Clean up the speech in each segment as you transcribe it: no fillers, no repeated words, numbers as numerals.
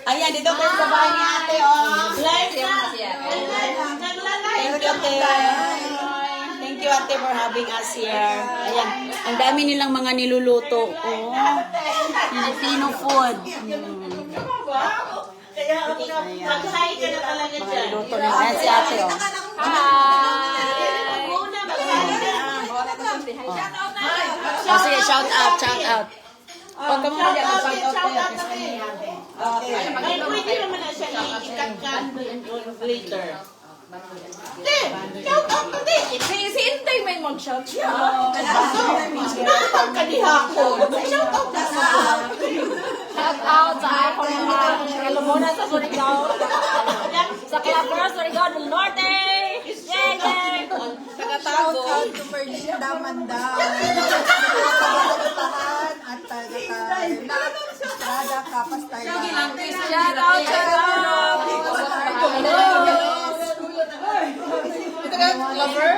Ayan, dito tayo sa bahay ni ate, oh. Thank you, ate. Thank you, ate, for having us here. Ayan, ang dami nilang mga niluluto. Oh, Filipino food. Ayan, mga niluto nila. Ayan si ate, oh. Oh, sige, shout out, shout out. Oh, kamo mo diyan, shout out ko. Okay. Pwede naman na siya i-cut later. Shout out ko din. Si Intay may mag-shout siya. Shout out kanihapon. Shout out na sa Shout out sa ako mga Kalumuna sa Surigao. Sa Calabria, Surigao del Norte. Yay, yay! Shout out to Merlinda Mandao. Tagatahan at tagatahan. Estrada Kapas Thailand. Shout out, shout out! Taga-lover?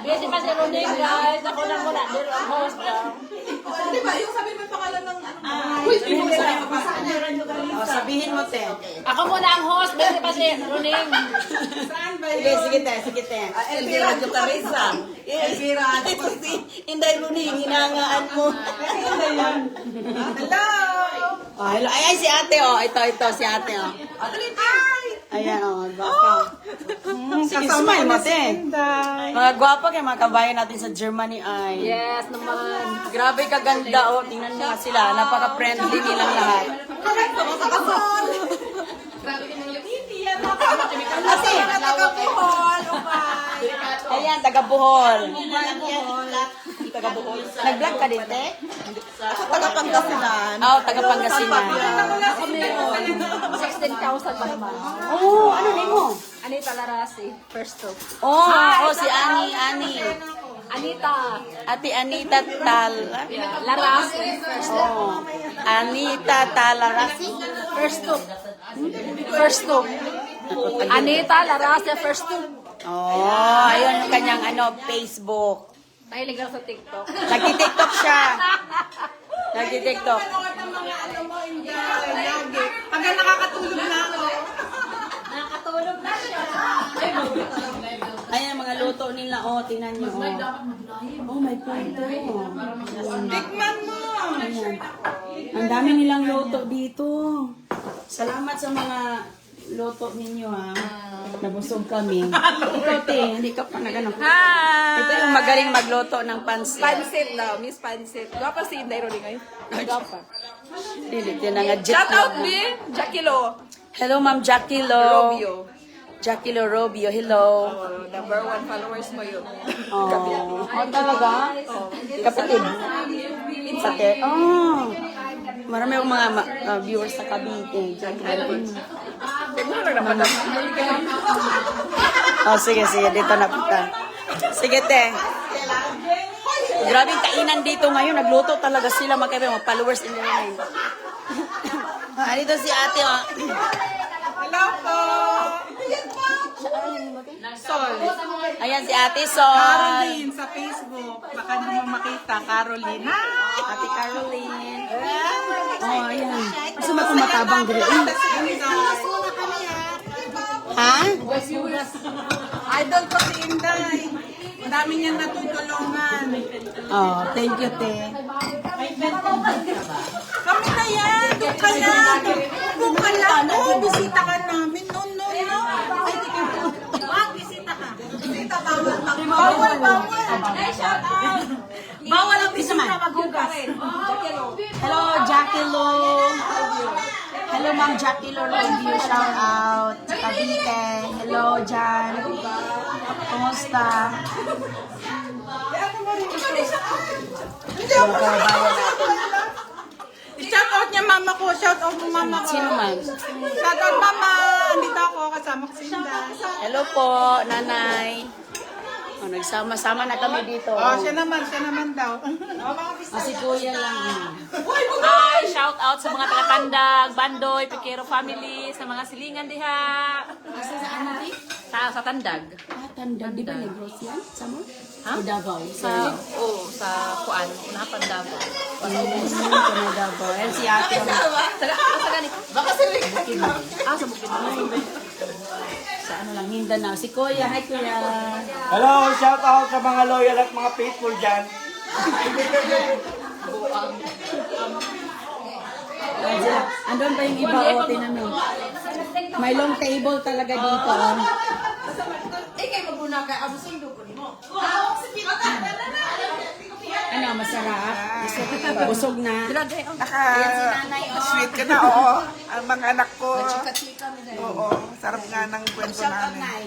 Busy pa si Roding, guys. Ako lang muna. They're on host. Di ba? Yung sabi mo yung pangalan ng... Sabihin mo, te. Ako muna ang host. Busy pa si Roding. Sige, sige, te. Sige, te. Elvira Jocarisa. Elvira. Inday Runing, hinangaan mo. Hello! Oh, hello. Ayan si ate, oh. Ito, si ate, oh. Ayan, oh. Gwapa. Sige, smile mo, te. Mga gwapa kayo, mga kabayan natin sa Germany ay. Yes, naman. Grabe kaganda, oh. Tingnan nyo nga sila. Napaka-friendly nilang lahat. Kasi, taga-Bohol. Ayan, taga-Buhol. Taga-Buhol. Nag-vlog ka din, te? Taga-Pangasinan. Oo, taga-Pangasinan. Ako meron 16,000 pa naman. Oo, ano din mo? Anita Larasi, first to. Oh, si Ani. Anita Ate Anita Tal. Larasi, first to. Oh, Anita Talarasi. First to. First to. Anita Larasi, first to. Oh, ayun yung kanyang Facebook. Mahilig ako sa TikTok. Nagti-TikTok siya. Nagti-TikTok. Hanggang nakakatulog na ako. Nakatulog na siya. Ayan, mga luto nila. Oh, tingnan nyo. Oh, may punto. Tikman mo! Ayan. Ang dami nilang luto dito. Salamat sa mga luto ninyo, ha. Nabusog kami. Ikaw, te, hindi ka pa nagano. Hi! Ito yung magaling magluto ng pansit. Pansit daw, Miss Pansit. Gwapa si Inday Rolling ngayon. Gwapa. Hindi, na nga jet Shout out, lag. B! Jackie Lo. Hello, Ma'am Jackie Lo. Robio. Jackie Lo Robio, hello. Oh, number 1 followers mo yun. Oh, talaga? Kapatid? Kapatid? Oh. Marami akong mga viewers sa Cavite. Oh, sige, dito na punta. Sige, te. Grabe kainan dito ngayon. Nagluto talaga sila mga followers in the line. Dito si ate, oh. Hello po! Sol. Ayan si ate Sol. Caroline sa Facebook. Baka naman makita. Caroline. Ate Caroline. Oh, ayan. Gusto mo tumatabang dito. Ha? Idol ko si Inday. Ang dami niyang natutulungan. Oh, thank you, te. Kami na yan. Doon ka na. Doon ka lang. Oh, bisita ka namin. No. Ay, di ka. Bisita ka. Bisita, bawal. Bawal ang bisita maghugas. Hello, Jackie Lo. Hello, Ma'am Jackie Lo Review. Shout out. Sa Cavite. Hello, Jan. Kumusta? I-shout out niya mama ko. Shout out mo mama ko. Sino man? Shout out mama. Andito ako kasama ko si Inday. Hello po, nanay. Oh, nagsama-sama na kami dito. Oh, siya naman daw. Si kuya lang. Hi! Shout out sa mga taga-Tandag, Bandoy, Piquero family, sa mga silingan diha. Sa Tandag. Tandag, di ba Negros yan? Sama? Ha? O Davao? Sa Kuan, Unahan Davao. Pinadabaw. Ayan si ate. Baka sa Bukid. Sa Bukid. Sa ano lang, Mindanao. Si Kuya. Hi, Kuya. Hello, shout out sa mga loyal at mga faithful dyan. Andun pa yung iba, o, tinan mo. May long table talaga dito. Ano, masarap? Busog na. Sweet ka na, oo. Ang mga anak ko. Oo, sarap nga ng kwento Shout out, namin. Nay.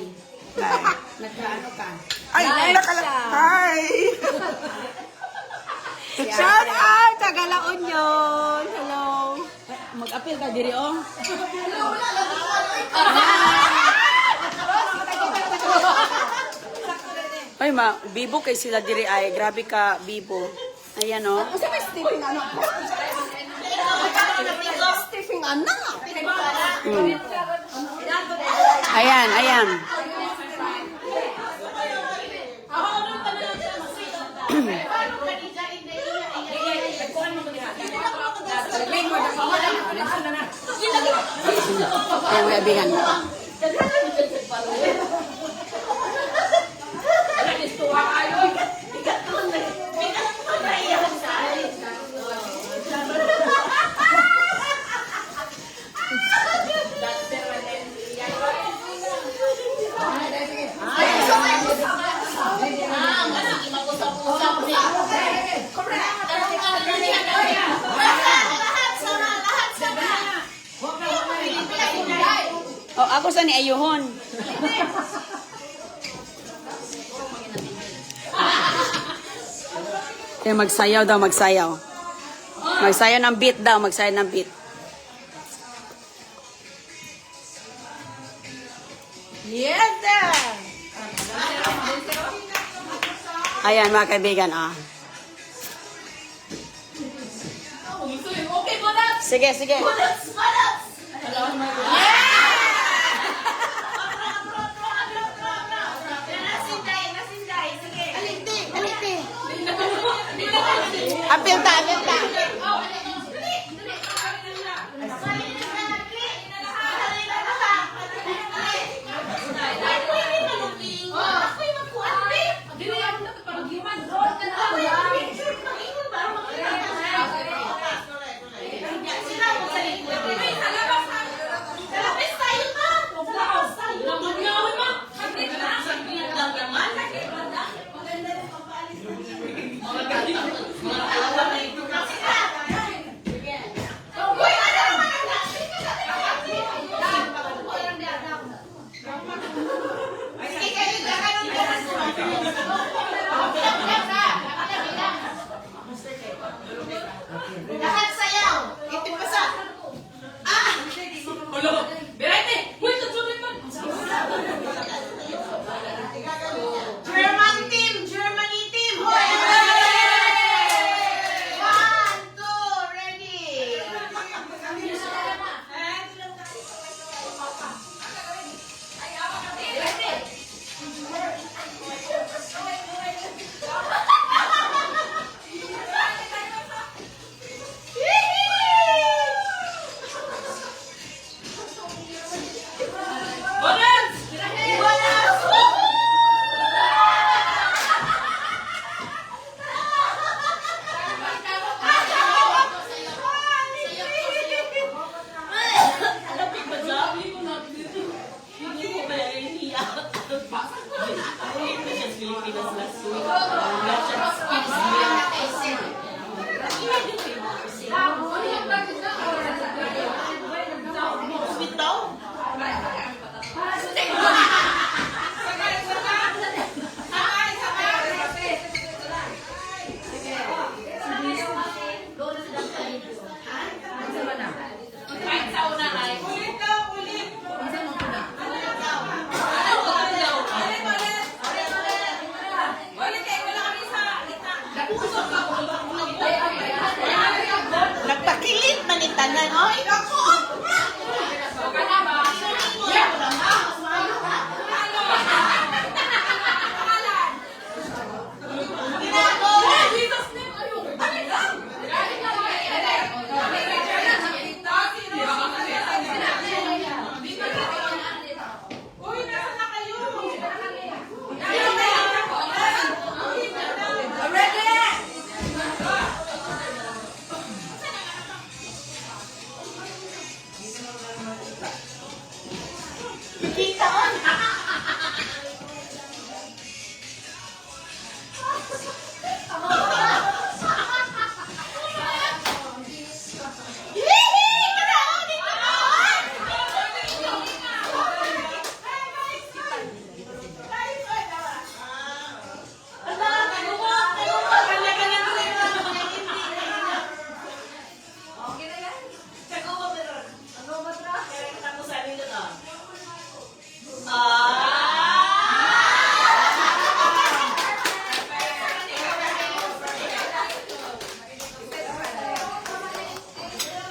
Nay. Nagkaano ka? Ay, Hi! Shout out! Tagalaon yun! Hello! Mag-appeal ka diri, oh. Ay, bibo kay sila diri ay. Grabe ka, bibo. Ayan, oh. Ayan, ayan. Ayan, mga kaibigan. Oh, ako sa ni ayuhon. Kaya magsayaw daw, magsayaw. Magsayaw ng beat daw, magsayaw ng beat. Yes, sir! Ayan, mga kaibigan, ah. Sige, sige. Apil ta, apil ta.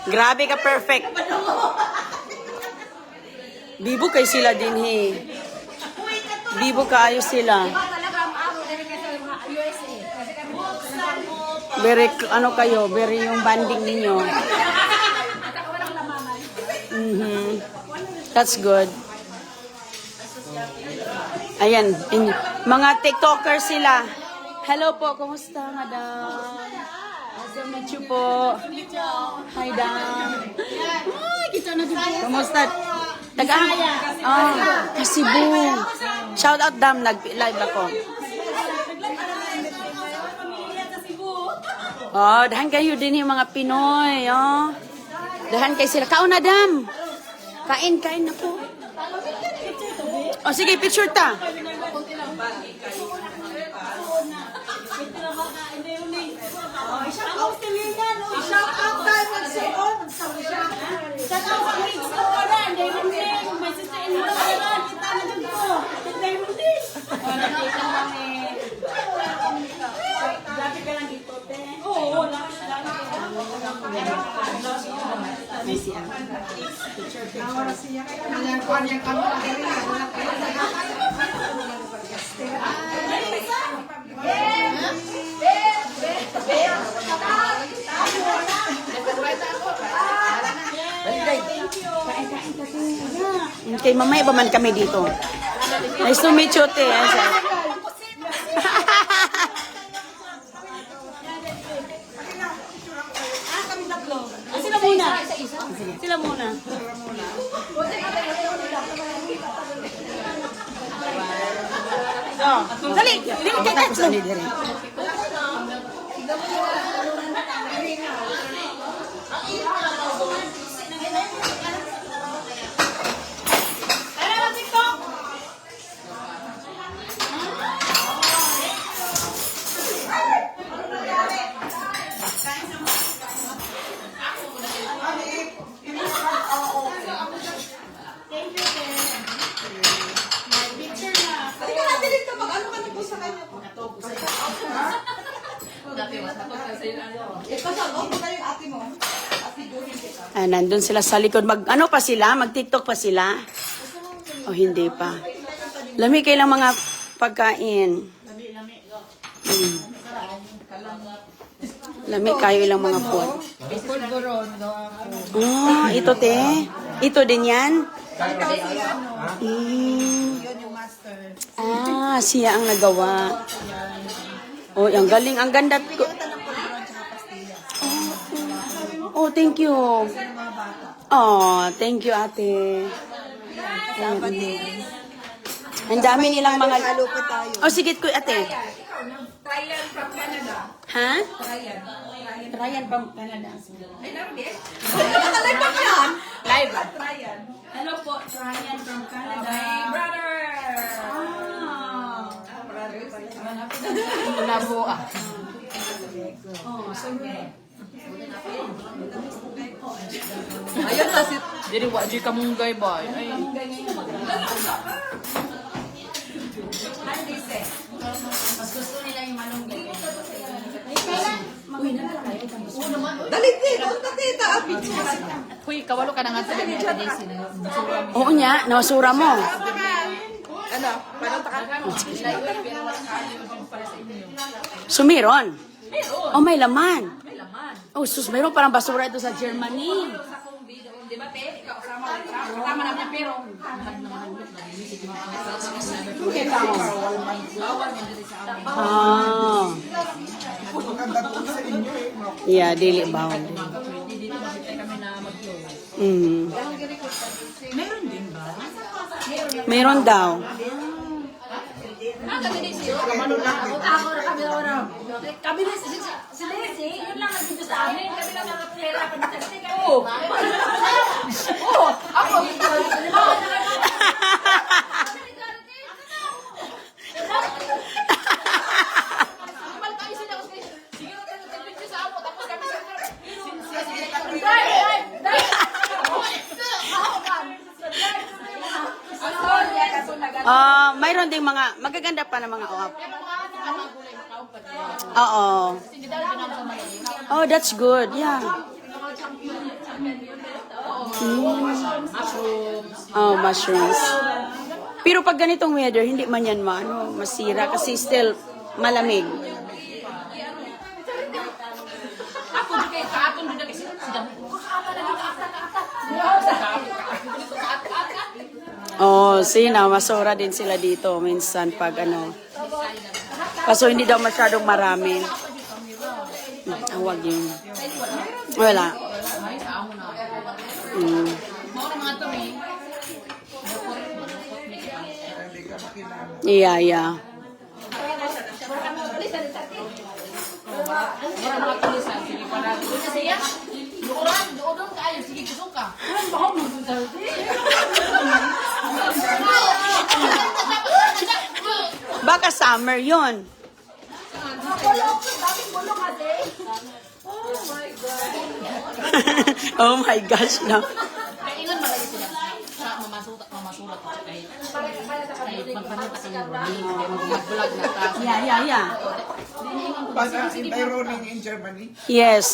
Grabe ka perfect. Bibo kay sila din he. Bibo kaayo sila. Very ano kayo, very yung banding ninyo. That's good. Ayan, mga TikTokers sila. Hello po, kumusta, madam? Nice to meet you po. Hi, dam. Ay, kita na dito. Kumusta? Cebu. Shout out, dam. Nag-live ako. Oh, dahan kayo din yung mga Pinoy. Oh. Dahan kayo sila. Kaon na, dam. Kain na po. Oh, sige, picture ta. Okay, mamaya pa man kami dito. Nice to meet you, te. Sila muna. Sila muna. Dali, dali kay tatlo. Nandun sila sa likod. Ano pa sila? Mag-TikTok pa sila? O hindi pa. Lami kailang mga pagkain. Lami kayo ilang mga food. Oh, ito te. Ito din yan? Siya ang nagawa. Oh, ang galing. Ang ganda. Oh, thank you. Oh, thank you, ate. Ang dami nilang mga... Oh, sige ko, ate. Ryan from Canada. Ha? Ryan from Canada. Ay, naroon eh. Live. Ryan. Hello po, Ryan from Canada. My brother. Labo Oh, so Ayun na si... Diri wa di ka munggay ba? Ay. mas gusto nila yung malunggay. Dali, punta tita. Kuy, kawalo ka na nga sa Daisy. Oo niya, nausura mo. Ano? Parang Sumiron. Oh, may laman. Oh, sus, mayroon parang basura ito sa Germany. Di ba, te? Ikaw, kasama namin yung pero. Yeah, dili bawal. Meron din ba? Meron daw. Kami na si Leslie, yun lang ang dito sa amin. Kami lang ang pera pa dito. Ako. Mayroon ding mga magaganda pa na mga off. Oo. Oh, that's good. Yeah. Oh, mushrooms. Pero pag ganitong weather, hindi man yan masira kasi still malamig. Oh, sina, masura din sila dito minsan pag Kaso hindi daw masyadong marami. Huwag yun. Wala. Yeah. Baka summer yun. Oh my gosh, no. Ingon malagi sila. Sa mamasurat kahit magpanita ka ng running, mag-vlog na ta. Yeah. By rolling in Germany. Yes.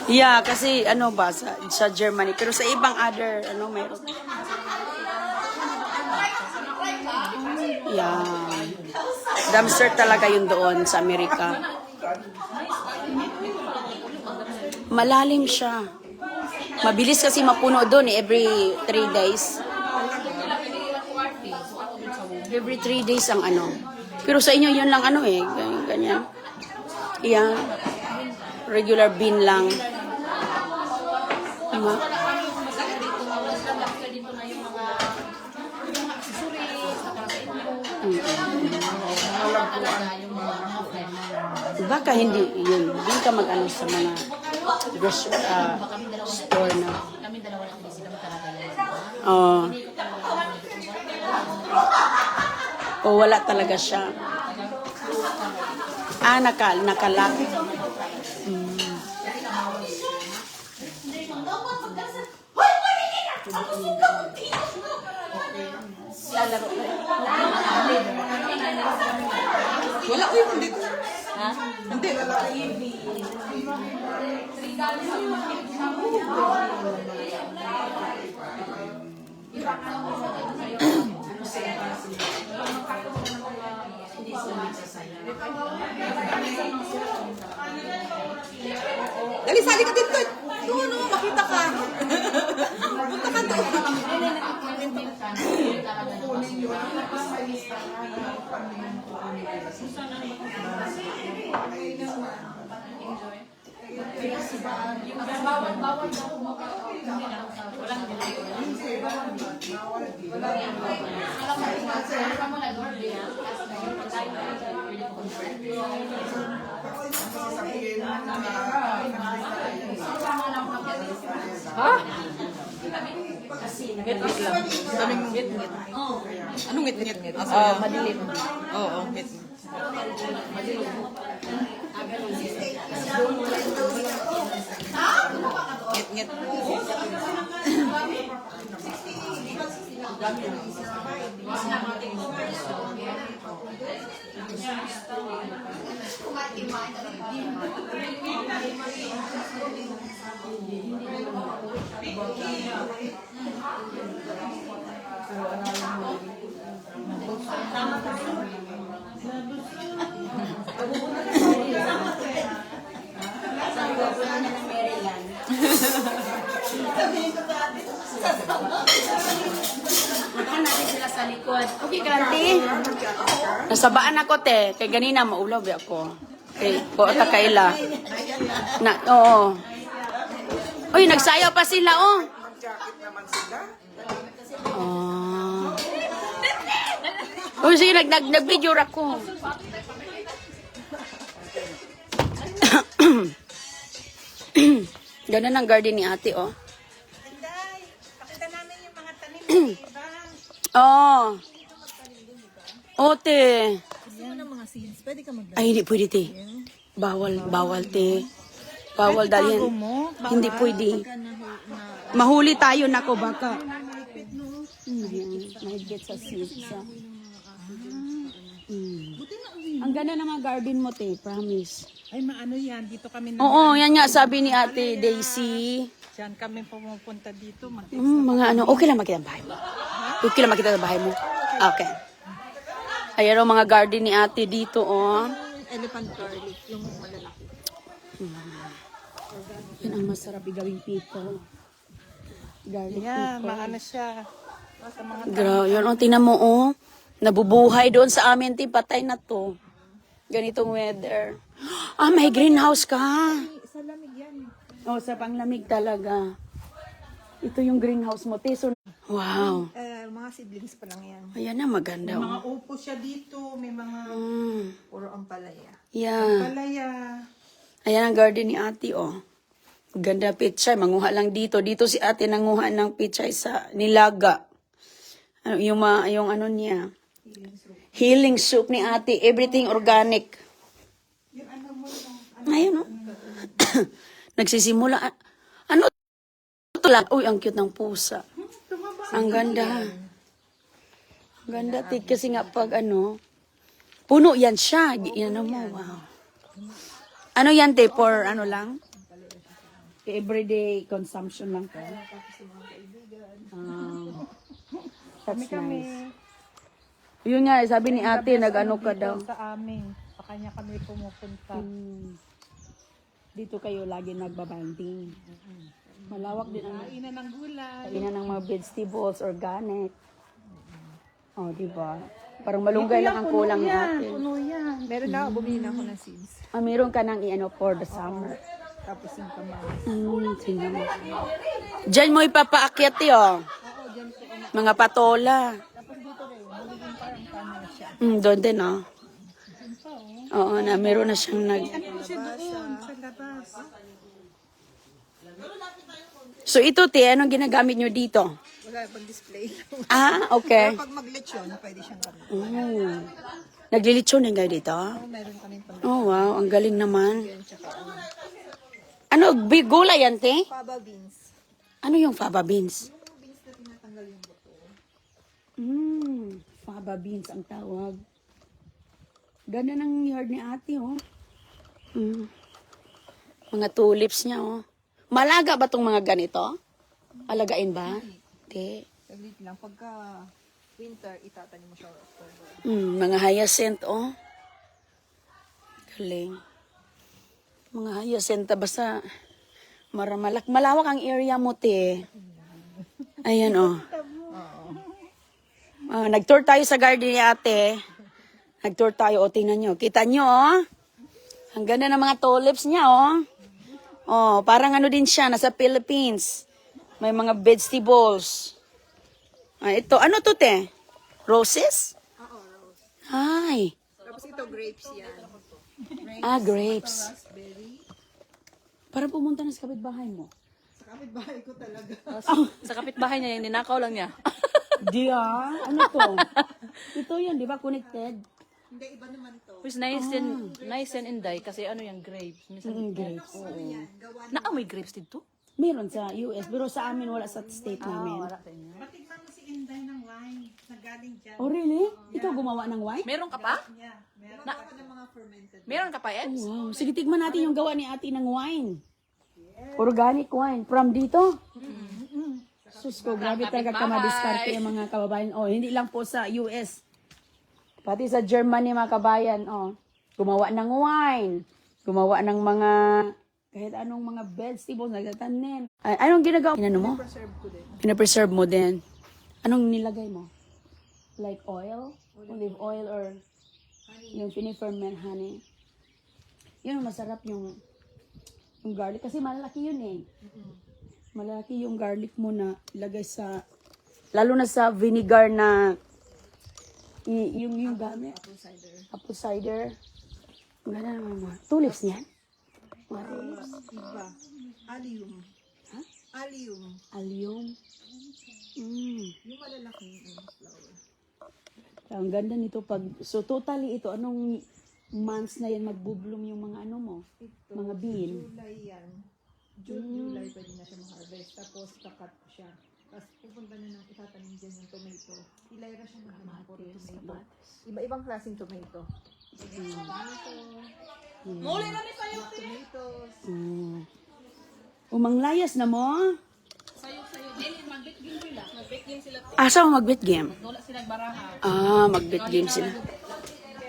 Yeah, kasi sa Germany. Pero sa ibang other, mayroon. Yeah. Dumpster talaga yun doon sa Amerika. Malalim siya. Mabilis kasi mapuno doon every 3 days. Every 3 days ang Pero sa inyo yun lang ganyan. Yeah. Regular bin lang. Baka hindi yun. Hindi ka sa mga store na. O wala talaga siya. Nakalak. Wala ko yung dito. Hindi, lalaki. Dali, sali ka dito. Doon, makita ka. Punta ka doon. Anong ngit-ngit? Madilim. Oo, ngit. Ngit-ngit. Natin sila sa likod. Okay, Kanti. Nasabaan ako, te. Kay ganina, maulaw ako. Kay Kota Kaila. Oo. Uy, nagsayaw pa sila, oh. Jacket naman sila. Uy, sige, nag-video ako. Ganda ng garden ni ate, oh. Pakita namin yung mga tanim. Oh. Ote. Yan ang mga seeds. Pwede ka mag- Ay, hindi pwede, te. Bawal, te. Bawal dahil. Hindi pwede. Mahuli tayo, nako, baka. Mahigit sa seeds. Buti na uwi. Ang ganda ng mga garden mo, te. Promise. Ay, maano yan. Dito kami Oo, yan nga sabi ni Ate Daisy. Diyan kami pumupunta dito. Mga ano, okay lang makita ang bahay mo. Okay lang makita ang bahay mo. Okay. Ayan o, mga garden ni Ate dito, oh. Elephant garlic, yung malalaki. Yan ang masarap igawing pito. Garlic Yeah, pito. maano siya. Sa mga Yun, oh, tingnan mo, oh. Nabubuhay doon sa amin, ti. Patay na to. Ganitong weather. Ah, may greenhouse ka. sa lamig yan. Oh, sa panglamig talaga. Ito yung greenhouse mo, te. So, wow. Mga siblings pa lang yan. Ayan na, maganda, Mga oh. upo siya dito. May mga puro ampalaya. Yeah. Ampalaya. Ayan ang garden ni Ate, oh. Ganda pichay. Manguha lang dito. Dito si Ate nanguha ng pichay sa Nilaga. Ano, yung ano niya. Healing soup ni Ate. Everything organic. Ayun, oh. Nagsisimula. Ano ito lang? Uy, ang cute ng pusa. Ang ganda. Ang ganda, Ate. Kasi nga pag ano, puno yan siya. Yan mo, wow. Ano yan, te? For ano lang? Everyday consumption lang to. That's nice. Yun nga, sabi ni Ate, nag-ano ka daw. Sa amin. Sa kanya kami pumupunta. Dito kayo lagi nagbabanding. Malawak din ang Kainan ng gulay. kainan ng mga vegetables, organic. Oh, di ba? Parang malunggay lang ang kulang ni Ate. Puno yan. Meron na ako, bumili na ako ng seeds. Ah, meron ka nang i-ano for the summer. Tapos yung kamatis. Tingnan mo. Diyan mo ipapaakyat, oh. Mga patola. Doon din, oh. Oo, na meron na siyang nag... Siya doon, sa labas. So ito, te, anong ginagamit nyo dito? Wala, pag-display. Ah, okay. Pag mag-lechon, pwede siyang gamit. Naglilitsyon din kayo dito? Meron kami pang Oh, wow. Ang galing naman. Ano, gulay yan, te? fava beans. Ano yung fava beans? Yung beans na tinatanggal yung buto. Fava beans ang tawag. Ganda ng yard ni Ate, oh. Mga tulips niya, oh. Malaga ba tong mga ganito? Alagain ba? Hindi. Saglit lang. Pagka winter, itatanim mo siya October. Mga hyacinth, oh. Galing. Mga hyacinth, basta malawak ang area mo, te. Ayan, oh. Nag-tour tayo sa garden ni Ate. Nag-tour tayo, o, tingnan nyo. Kita nyo, oh. Ang ganda ng mga tulips niya, oh. Oh, parang ano din siya, nasa Philippines. May mga vegetables. Ito, ano to, te? Roses? Oo, rose. Ay. Tapos ito, grapes yan. Grapes. Raspberry. Para pumunta na sa kapitbahay mo. Sa kapitbahay ko talaga. Sa kapitbahay niya, yung ninakaw lang niya. Di Ano to? Ito yan, di ba? Connected. Hindi, iba naman to. Which nice and inday kasi ano yung grapes. Minsan, Grapes. naamoy grapes dito? Meron sa US, pero sa amin wala sa state namin. Wala sa inyo. Matikman mo si Inday ng wine na galing dyan. Oh, really? Ikaw gumawa ng wine? Meron ka pa? Yeah, meron ako ng mga fermented. Meron ka pa, Eds? Wow. Sige, tigman natin yung gawa ni Ate ng wine. Organic wine. From dito? Sus ko, grabe talaga ka madiskarte yung mga kababayan. Oh, hindi lang po sa US. Pati sa Germany, mga kabayan. Oh, gumawa ng wine. Gumawa ng mga, kahit anong mga vegetables, nagtatanim. Anong ginagawa? Inano mo? Pinapreserve mo din. Anong nilagay mo? Like oil? Olive oil or yung finiferment honey? Yun, masarap yung garlic. Kasi malaki yun eh. Malaki yung garlic mo na ilagay sa, lalo na sa vinegar na, yung gamit. Apple cider. Ganda naman mga. Tulips niyan? Mga tulips. Iba. Allium. Ha? Allium. Allium. Yung malalaking flower. Ang ganda nito pag, so totally ito, anong months na yan magbubloom yung mga ano mo? Mga bean. July yan. June, July, pwede na siya ma-harvest. Tapos, kakat ko siya. Tapos pupunta na ng itatanim dyan yung tomato. Ilayra siya ng tomato. Iba-ibang klaseng tomato. Muli na nito yung tomatoes. Umanglayas na mo? Asa mo mag-bet game? Mag-bet game sila.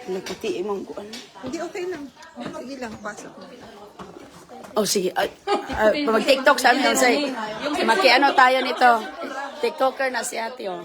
Pati imong kuan. Hindi, okay lang. Sige lang, pasok. Oh, sige. Mag-TikTok sa amin. Maki-ano tayo nito. TikToker na si ate, oh.